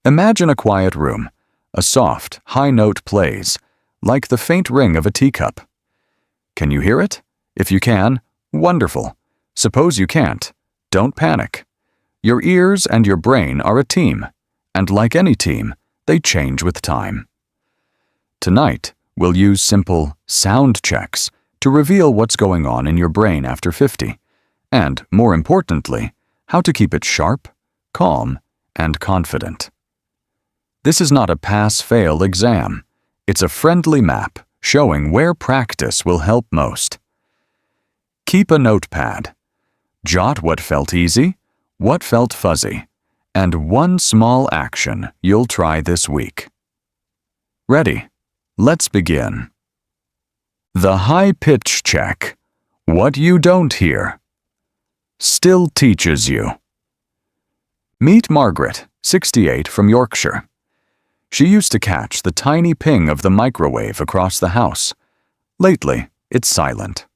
Imagine a quiet room. A soft, high note plays, like the faint ring of a teacup. Can you hear it? If you can, wonderful. Suppose you can't. Don't panic. Your ears and your brain are a team, and like any team, they change with time. Tonight, we'll use simple sound checks to reveal what's going on in your brain after 50, and, more importantly, how to keep it sharp, calm, and confident. This is not a pass-fail exam. It's a friendly map showing where practice will help most. Keep a notepad. Jot what felt easy, what felt fuzzy, and one small action you'll try this week. Ready? Let's begin. The high-pitch check. What you don't hear. Still teaches you. Meet Margaret, 68, from Yorkshire. She used to catch the tiny ping of the microwave across the house. Lately, it's silent.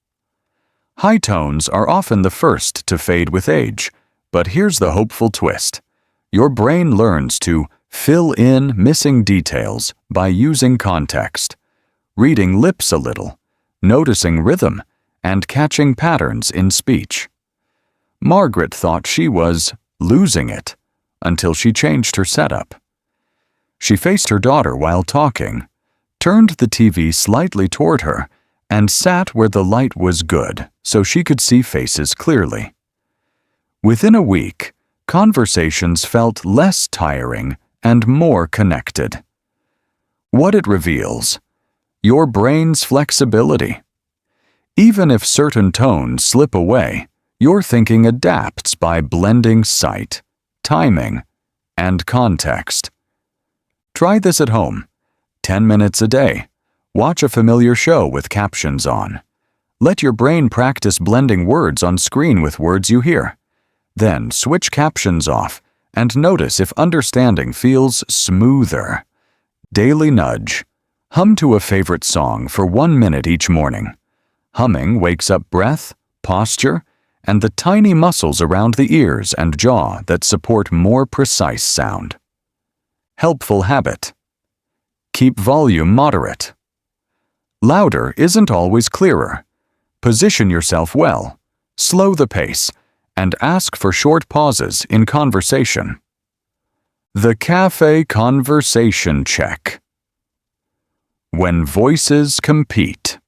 High tones are often the first to fade with age, but here's the hopeful twist. Your brain learns to fill in missing details by using context, reading lips a little, noticing rhythm, and catching patterns in speech. Margaret thought she was losing it until she changed her setup. She faced her daughter while talking, turned the TV slightly toward her, and sat where the light was good so she could see faces clearly. Within a week, conversations felt less tiring and more connected. What it reveals: your brain's flexibility. Even if certain tones slip away, your thinking adapts by blending sight, timing, and context. Try this at home. 10 minutes a day. Watch a familiar show with captions on. Let your brain practice blending words on screen with words you hear. Then switch captions off and notice if understanding feels smoother. Daily nudge. Hum to a favorite song for 1 minute each morning. Humming wakes up breath, posture, and the tiny muscles around the ears and jaw that support more precise sound. Helpful habit. Keep volume moderate. Louder isn't always clearer. Position yourself well, slow the pace, and ask for short pauses in conversation. The Café conversation check. When voices compete.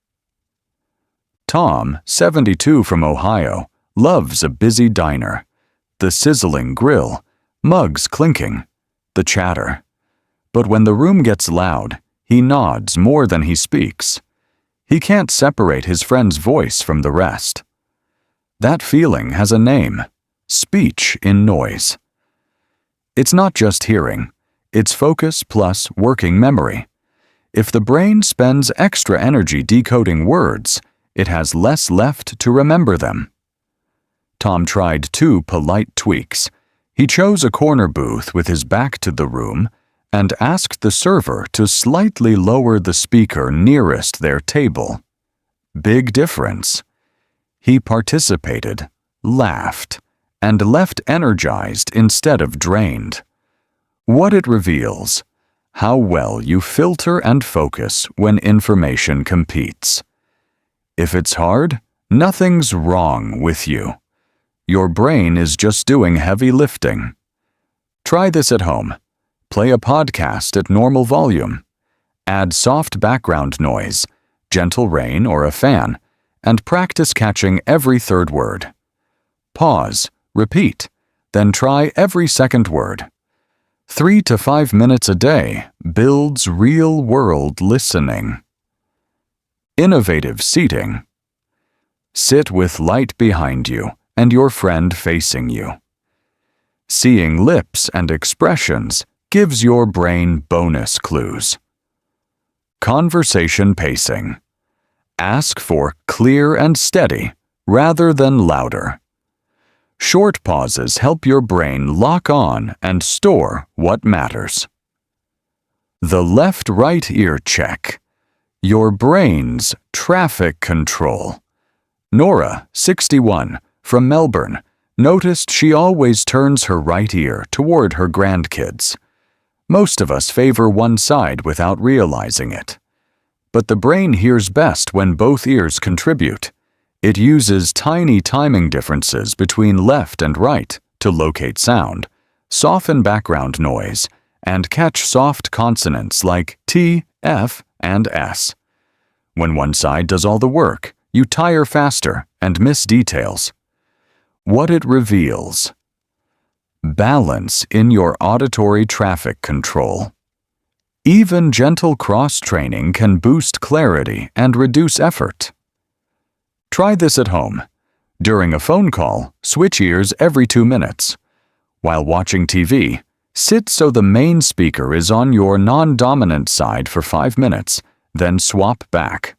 Tom, 72, from Ohio, loves a busy diner. The sizzling grill, mugs clinking, the chatter. But when the room gets loud, he nods more than he speaks. He can't separate his friend's voice from the rest. That feeling has a name: speech in noise. It's not just hearing, it's focus plus working memory. If the brain spends extra energy decoding words, it has less left to remember them. Tom tried 2 polite tweaks. He chose a corner booth with his back to the room and asked the server to slightly lower the speaker nearest their table. Big difference. He participated, laughed, and left energized instead of drained. What it reveals: how well you filter and focus when information competes. If it's hard, nothing's wrong with you. Your brain is just doing heavy lifting. Try this at home. Play a podcast at normal volume. Add soft background noise, gentle rain or a fan, and practice catching every third word. Pause, repeat, then try every second word. 3 to 5 minutes a day builds real-world listening. Innovative seating. Sit with light behind you and your friend facing you. Seeing lips and expressions gives your brain bonus clues. Conversation pacing. Ask for clear and steady rather than louder. Short pauses help your brain lock on and store what matters. The left-right ear check. Your brain's traffic control. Nora, 61, from Melbourne, noticed she always turns her right ear toward her grandkids. Most of us favor one side without realizing it. But the brain hears best when both ears contribute. It uses tiny timing differences between left and right to locate sound, soften background noise, and catch soft consonants like T, F, and S. When one side does all the work, you tire faster and miss details. What it reveals: balance in your auditory traffic control. Even gentle cross-training can boost clarity and reduce effort. Try this at home. During a phone call, switch ears every 2 minutes. While watching TV, sit so the main speaker is on your non-dominant side for 5 minutes, then swap back.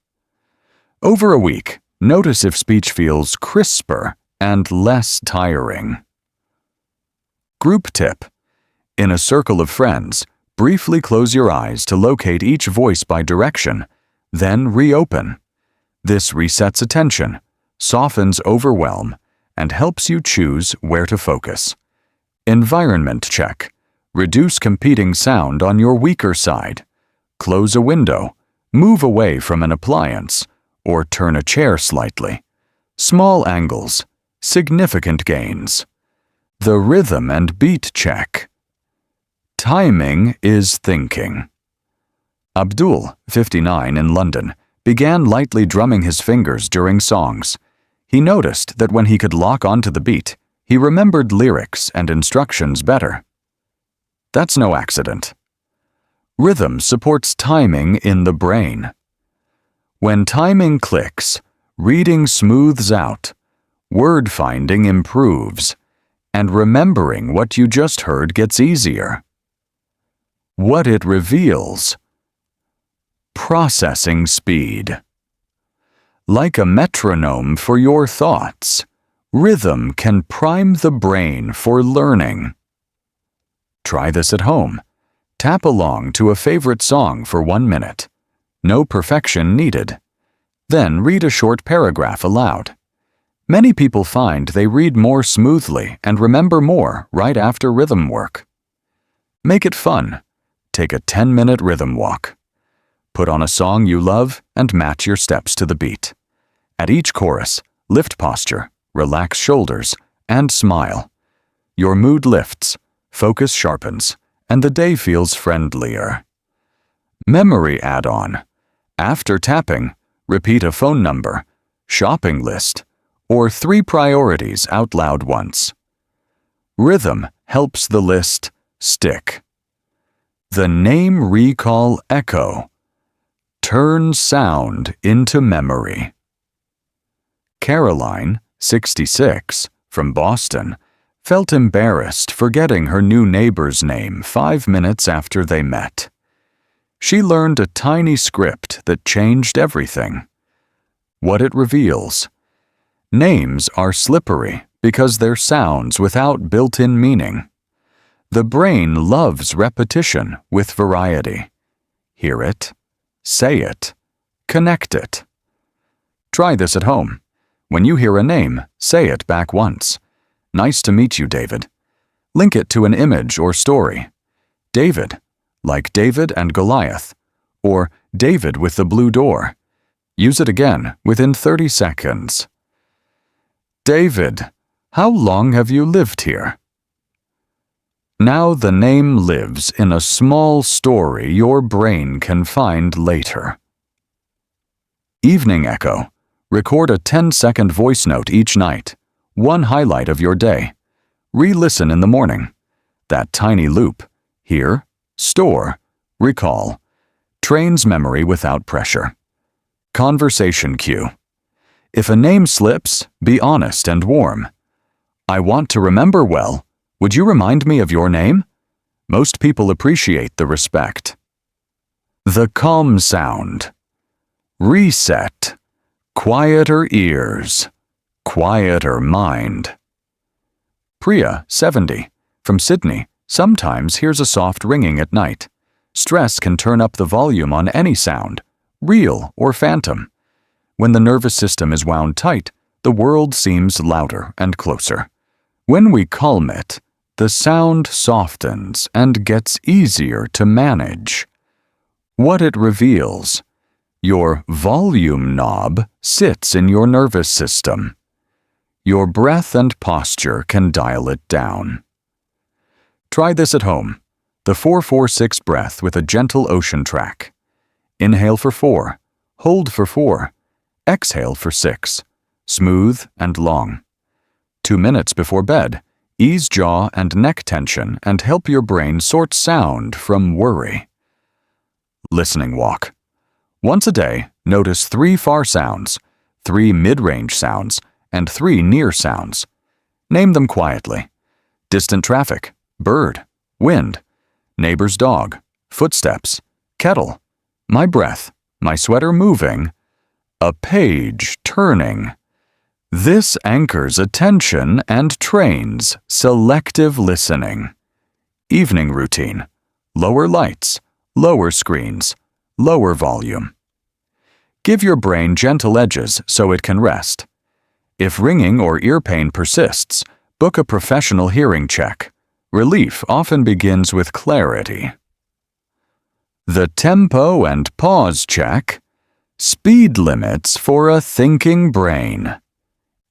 Over a week, notice if speech feels crisper and less tiring. Group tip: in a circle of friends, briefly close your eyes to locate each voice by direction, then reopen. This resets attention, softens overwhelm, and helps you choose where to focus. Environment check: reduce competing sound on your weaker side. Close a window, move away from an appliance, or turn a chair slightly. Small angles, significant gains. The rhythm and beat check: timing is thinking. Abdul, 59, in London, began lightly drumming his fingers during songs. He noticed that when he could lock onto the beat, he remembered lyrics and instructions better. That's no accident. Rhythm supports timing in the brain. When timing clicks, reading smooths out, word finding improves, and remembering what you just heard gets easier. What it reveals: processing speed. Like a metronome for your thoughts, rhythm can prime the brain for learning. Try this at home. Tap along to a favorite song for 1 minute. No perfection needed. Then read a short paragraph aloud. Many people find they read more smoothly and remember more right after rhythm work. Make it fun. Take a 10-minute rhythm walk. Put on a song you love and match your steps to the beat. At each chorus, lift posture, relax shoulders, and smile. Your mood lifts, focus sharpens, and the day feels friendlier. Memory add-on: after tapping, repeat a phone number, shopping list, or 3 priorities out loud once. Rhythm helps the list stick. The name recall echo: turn sound into memory. Caroline, 66, from Boston, felt embarrassed forgetting her new neighbor's name 5 minutes after they met. She learned a tiny script that changed everything. What it reveals: names are slippery because they're sounds without built-in meaning. The brain loves repetition with variety. Hear it, say it, connect it. Try this at home. When you hear a name, say it back once. Nice to meet you, David. Link it to an image or story. David, like David and Goliath, or David with the blue door. Use it again within 30 seconds. David, how long have you lived here? Now the name lives in a small story your brain can find later. Evening echo: record a 10-second voice note each night, one highlight of your day. Re-listen in the morning. That tiny loop: hear, store, recall, trains memory without pressure. Conversation cue: if a name slips, be honest and warm. I want to remember well. Would you remind me of your name? Most people appreciate the respect. The calm sound: reset, quieter ears, quieter mind. Priya, 70, from Sydney, sometimes hears a soft ringing at night. Stress can turn up the volume on any sound, real or phantom. When the nervous system is wound tight, the world seems louder and closer. When we calm it, the sound softens and gets easier to manage. What it reveals: your volume knob sits in your nervous system. Your breath and posture can dial it down. Try this at home. The 4-4-6 breath with a gentle ocean track. Inhale for 4, hold for 4, exhale for 6, smooth and long. 2 minutes before bed, ease jaw and neck tension and help your brain sort sound from worry. Listening walk. Once a day, notice 3 far sounds, 3 mid-range sounds, and 3 near sounds. Name them quietly. Distant traffic, bird, wind, neighbor's dog, footsteps, kettle, my breath, my sweater moving, a page turning. This anchors attention and trains selective listening. Evening routine. Lower lights, lower screens, lower volume. Give your brain gentle edges so it can rest. If ringing or ear pain persists, book a professional hearing check. Relief often begins with clarity. The tempo and pause check. Speed limits for a thinking brain.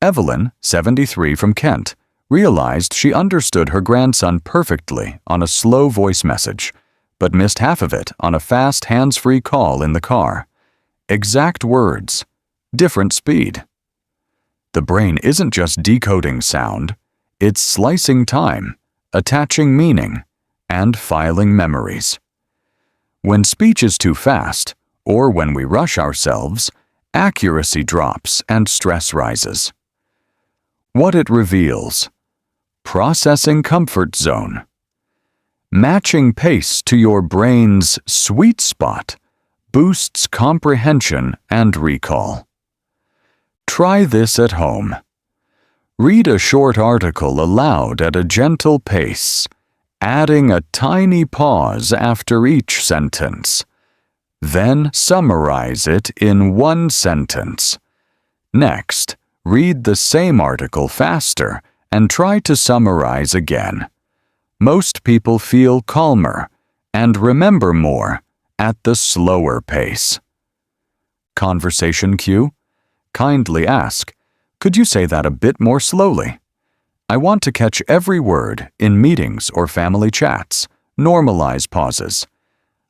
Evelyn, 73 from Kent, realized she understood her grandson perfectly on a slow voice message, but missed half of it on a fast hands-free call in the car. Exact words, different speed. The brain isn't just decoding sound, it's slicing time, attaching meaning, and filing memories. When speech is too fast, or when we rush ourselves, accuracy drops and stress rises. What it reveals: processing comfort zone. Matching pace to your brain's sweet spot boosts comprehension and recall. Try this at home. Read a short article aloud at a gentle pace, adding a tiny pause after each sentence. Then summarize it in 1 sentence. Next, read the same article faster and try to summarize again. Most people feel calmer and remember more at the slower pace. Conversation cue. Kindly ask, "Could you say that a bit more slowly?" I want to catch every word in meetings or family chats. Normalize pauses.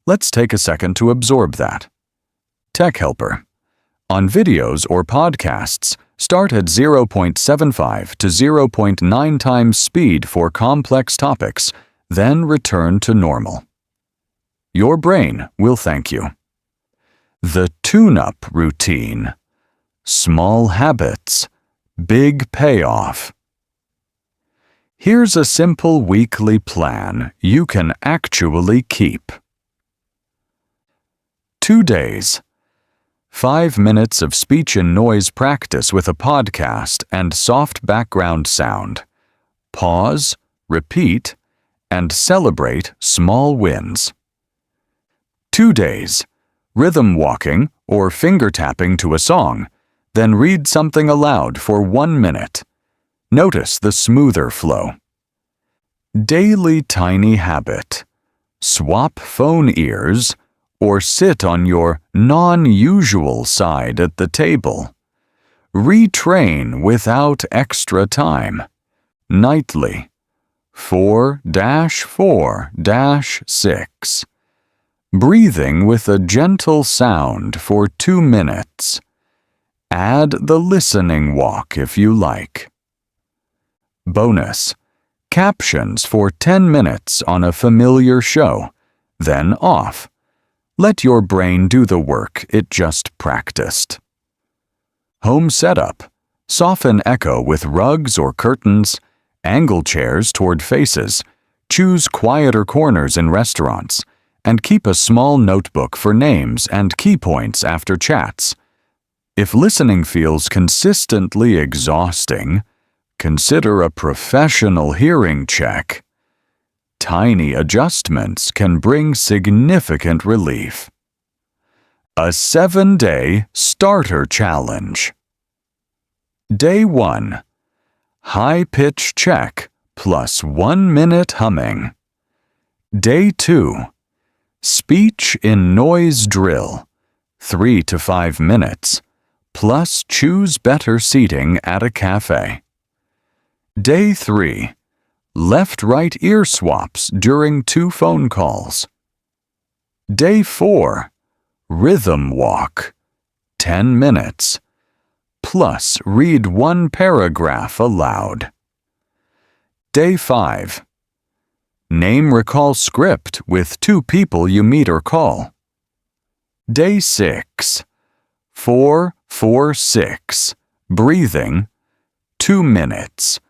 Let's take a second to absorb that. Tech helper. On videos or podcasts, start at 0.75 to 0.9 times speed for complex topics, then return to normal. Your brain will thank you. The tune-up routine. Small habits, big payoff. Here's a simple weekly plan you can actually keep. 2 days. 5 minutes of speech and noise practice with a podcast and soft background sound. Pause, repeat, and celebrate small wins. 2 days. Rhythm walking or finger tapping to a song, then read something aloud for 1 minute. Notice the smoother flow. Daily tiny habit. Swap phone ears or sit on your non-usual side at the table. Retrain without extra time. Nightly. 4-4-6. Breathing with a gentle sound for 2 minutes. Add the listening walk if you like. Bonus. Captions for 10 minutes on a familiar show, then off. Let your brain do the work it just practiced. Home setup. Soften echo with rugs or curtains, angle chairs toward faces, choose quieter corners in restaurants, and keep a small notebook for names and key points after chats. If listening feels consistently exhausting, consider a professional hearing check. Tiny adjustments can bring significant relief. A 7-day starter challenge. Day 1. High pitch check plus 1 minute humming. Day 2. Speech in noise drill, 3 to 5 minutes, plus choose better seating at a cafe. Day 3. Left-right ear swaps during 2 phone calls. Day 4. Rhythm walk, 10 minutes, plus read 1 paragraph aloud. Day 5. Name recall script with 2 people you meet or call. Day 6. 4-4-6. Breathing, 2 minutes,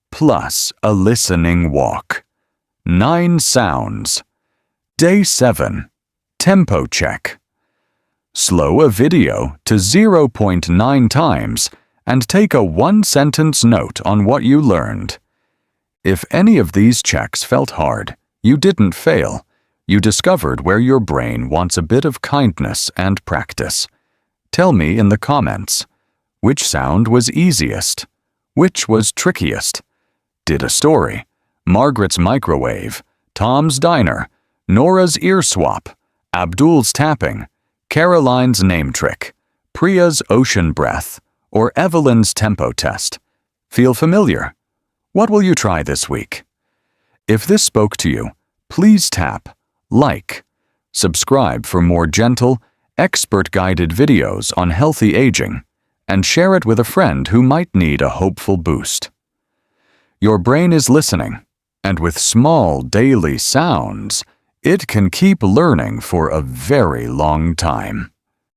plus a listening walk. 9 sounds. Day 7. Tempo check. Slow a video to 0.9 times and take a 1-sentence note on what you learned. If any of these checks felt hard, you didn't fail. You discovered where your brain wants a bit of kindness and practice. Tell me in the comments, which sound was easiest? Which was trickiest? Did a story, Margaret's microwave, Tom's diner, Nora's ear swap, Abdul's tapping, Caroline's name trick, Priya's ocean breath, or Evelyn's tempo test feel familiar? What will you try this week? If this spoke to you, please tap like, subscribe for more gentle, expert-guided videos on healthy aging, and share it with a friend who might need a hopeful boost. Your brain is listening, and with small daily sounds, it can keep learning for a very long time.